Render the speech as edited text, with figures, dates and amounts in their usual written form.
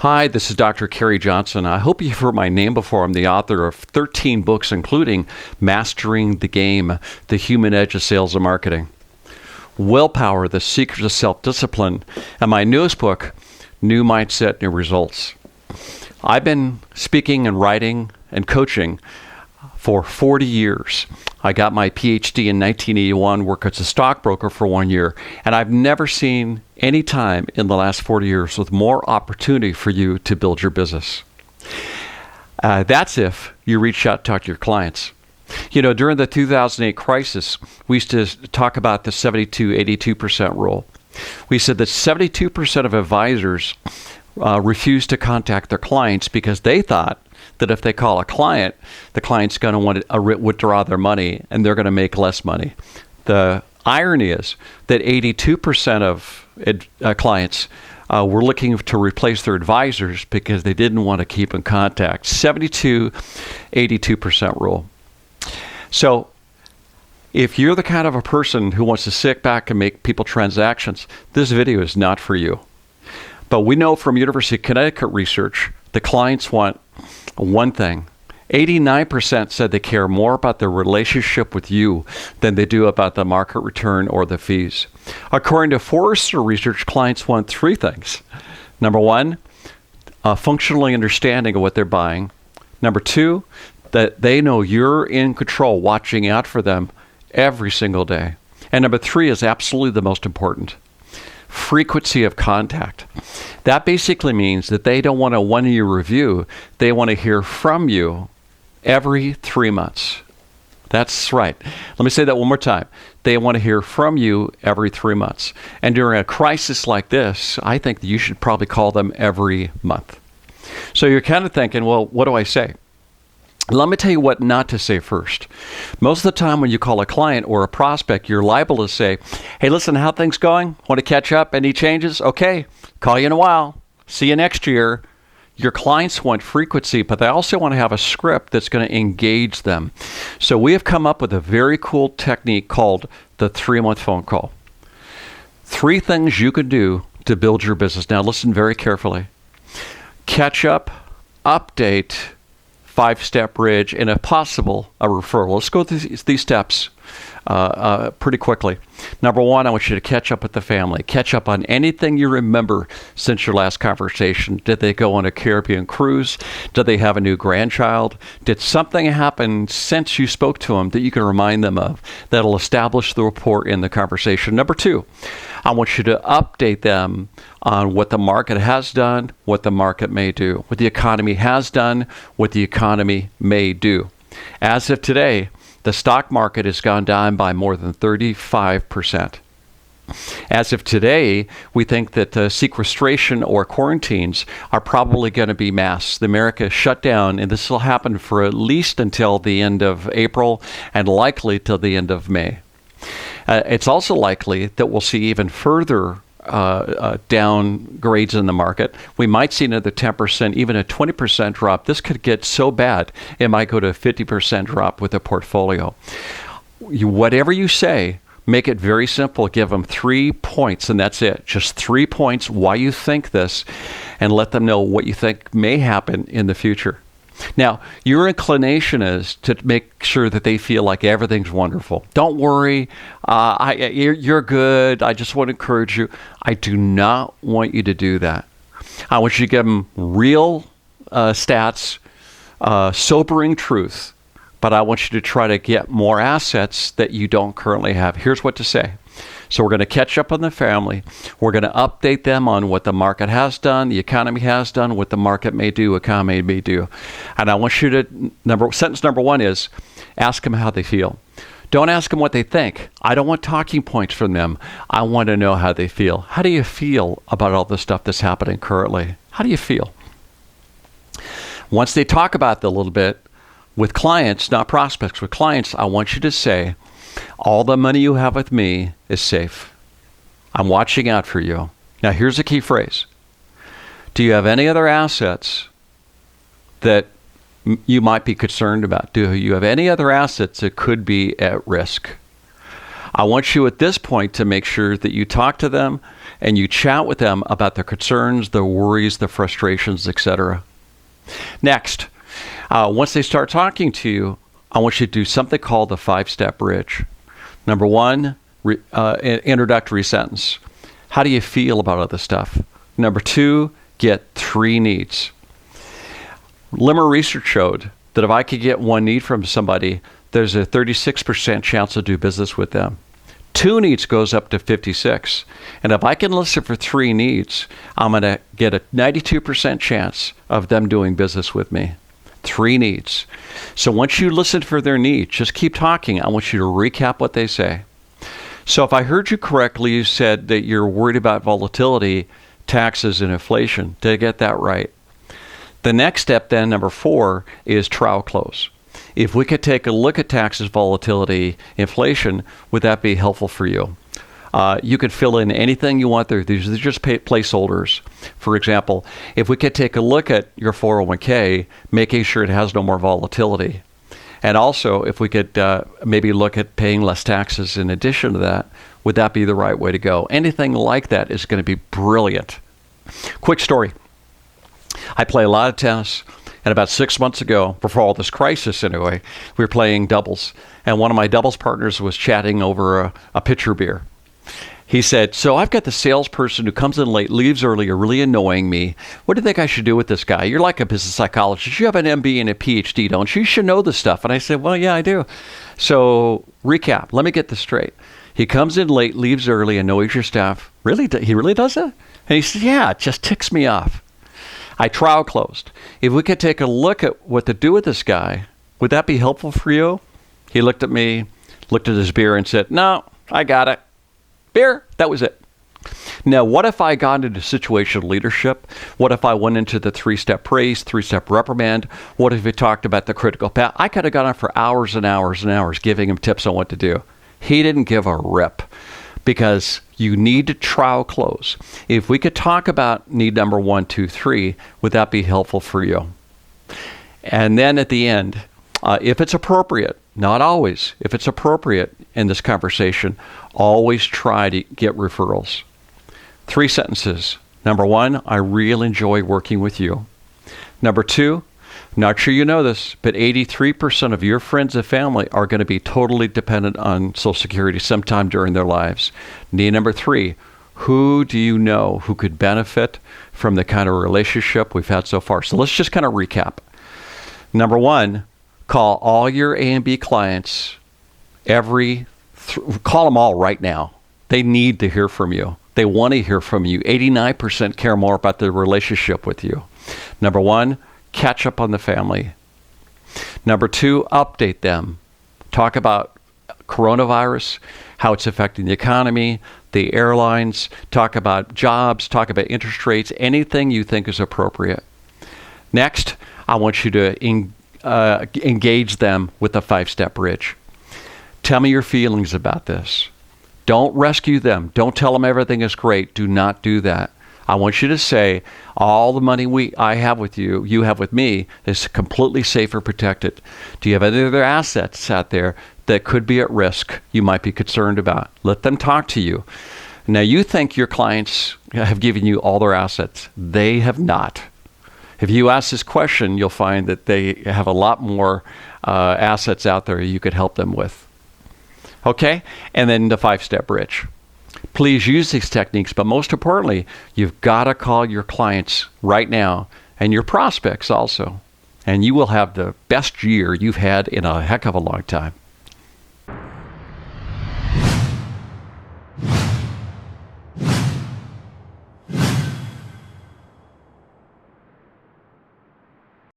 Hi, this is Dr. Kerry Johnson. I hope you've heard my name before. I'm the author of 13 books, including Mastering the Game, The Human Edge of Sales and Marketing, Willpower, The Secrets of Self-Discipline, and my newest book, New Mindset, New Results. I've been speaking and writing and coaching for 40 years. I got my PhD in 1981, worked as a stockbroker for 1 year, and I've never seen any time in the last 40 years with more opportunity for you to build your business. That's if you reach out and talk to your clients. You know, during the 2008 crisis, we used to talk about the 72-82% rule. We said that 72% of advisors refused to contact their clients because they thought that if they call a client, the client's going to want to withdraw their money and they're going to make less money. The irony is that 82% of clients were looking to replace their advisors because they didn't want to keep in contact. 72-82% rule. So if you're the kind of a person who wants to sit back and make people transactions, this video is not for you. But we know from University of Connecticut research, the clients want one thing. 89% said they care more about their relationship with you than they do about the market return or the fees. According to Forrester research, clients want three things. Number one, functionally understanding of what they're buying. Number two, that they know you're in control, watching out for them every single day. And number three is absolutely the most important. Frequency of contact. That basically means that they don't want a one-year review. They want to hear from you every 3 months. That's right. Let me say that one more time. They want to hear from you every 3 months. And during a crisis like this, I think that you should probably call them every month. So you're kind of thinking, well, what do I say? Let me tell you what not to say first. Most of the time when you call a client or a prospect, you're liable to say, hey, listen, how things going? Want to catch up? Any changes? Okay, call you in a while. See you next year. Your clients want frequency, but they also want to have a script that's going to engage them. So we have come up with a very cool technique called the 3-month phone call. 3 things you can do to build your business. Now listen very carefully. Catch up, update, 5-step bridge, and if possible, a referral. Let's go through these steps pretty quickly. Number one, I want you to catch up with the family. Catch up on anything you remember since your last conversation. Did they go on a Caribbean cruise? Did they have a new grandchild? Did something happen since you spoke to them that you can remind them of that'll establish the rapport in the conversation? Number two, I want you to update them on what the market has done, what the market may do, what the economy has done, what the economy may do. As of today, the stock market has gone down by more than 35%. As of today, we think that sequestration or quarantines are probably going to be mass. The America is shut down, and this will happen for at least until the end of April and likely till the end of May. It's also likely that we'll see even further downgrades in the market. We might see another 10%, even a 20% drop. This could get so bad, it might go to a 50% drop with a portfolio. Whatever you say, make it very simple. Give them 3 points, and that's it. Just 3 points why you think this, and let them know what you think may happen in the future. Now, your inclination is to make sure that they feel like everything's wonderful. Don't worry, you're good. I just want to encourage you. I do not want you to do that. I want you to give them real stats, sobering truth, but I want you to try to get more assets that you don't currently have. Here's what to say. So we're going to catch up on the family. We're going to update them on what the market has done, the economy has done, what the market may do, economy may do. And I want you to, sentence number one is, ask them how they feel. Don't ask them what they think. I don't want talking points from them. I want to know how they feel. How do you feel about all the stuff that's happening currently? How do you feel? Once they talk about that a little bit with clients, not prospects, with clients, I want you to say, all the money you have with me is safe. I'm watching out for you. Now, here's a key phrase. Do you have any other assets that you might be concerned about? Do you have any other assets that could be at risk? I want you at this point to make sure that you talk to them and you chat with them about their concerns, their worries, their frustrations, etc. Next, once they start talking to you, I want you to do something called the 5-step bridge. Number one, introductory sentence. How do you feel about all this stuff? Number two, get 3 needs. Limmer research showed that if I could get 1 need from somebody, there's a 36% chance to do business with them. 2 needs goes up to 56. And if I can listen for 3 needs, I'm going to get a 92% chance of them doing business with me. 3 needs. So once you listen for their needs, just keep talking. I want you to recap what they say. So if I heard you correctly, you said that you're worried about volatility, taxes, and inflation. Did I get that right? The next step then, number 4, is trial close. If we could take a look at taxes, volatility, inflation, would that be helpful for you? You could fill in anything you want there. These are just placeholders. For example, if we could take a look at your 401k, making sure it has no more volatility. And also, if we could maybe look at paying less taxes in addition to that, would that be the right way to go? Anything like that is going to be brilliant. Quick story. I play a lot of tennis. And about 6 months ago, before all this crisis anyway, we were playing doubles. And one of my doubles partners was chatting over a pitcher beer. He said, so I've got the salesperson who comes in late, leaves early, are really annoying me. What do you think I should do with this guy? You're like a business psychologist. You have an MBA and a PhD, don't you? You should know this stuff. And I said, well, yeah, I do. So recap. Let me get this straight. He comes in late, leaves early, annoys your staff. Really? He really does that? And he said, yeah, it just ticks me off. I trial closed. If we could take a look at what to do with this guy, would that be helpful for you? He looked at me, looked at his beer and said, no, I got it. Beer, that was it. Now, what if I got into situational leadership? What if I went into the 3-step praise, 3-step reprimand? What if we talked about the critical path? I could have gone on for hours and hours and hours giving him tips on what to do. He didn't give a rip because you need to trial close. If we could talk about need number 1, 2, 3, would that be helpful for you? And then at the end, if it's appropriate, not always, if it's appropriate in this conversation, always try to get referrals. 3 sentences. Number 1, I really enjoy working with you. Number 2, not sure you know this, but 83% of your friends and family are going to be totally dependent on Social Security sometime during their lives. Need number 3, who do you know who could benefit from the kind of relationship we've had so far? So let's just kind of recap. Number 1, call all your A and B clients call them all right now. They need to hear from you. They want to hear from you. 89% care more about the relationship with you. Number 1, catch up on the family. Number 2, update them. Talk about coronavirus, how it's affecting the economy, the airlines, talk about jobs, talk about interest rates, anything you think is appropriate. Next, I want you to engage them with the 5-step bridge. Tell me your feelings about this. Don't rescue them. Don't tell them everything is great. Do not do that. I want you to say, all the money I have with you, you have with me, is completely safe or protected. Do you have any other assets out there that could be at risk you might be concerned about? Let them talk to you. Now, you think your clients have given you all their assets. They have not. If you ask this question, you'll find that they have a lot more assets out there you could help them with. Okay? And then the 5-step bridge. Please use these techniques, but most importantly, you've got to call your clients right now and your prospects also. And you will have the best year you've had in a heck of a long time.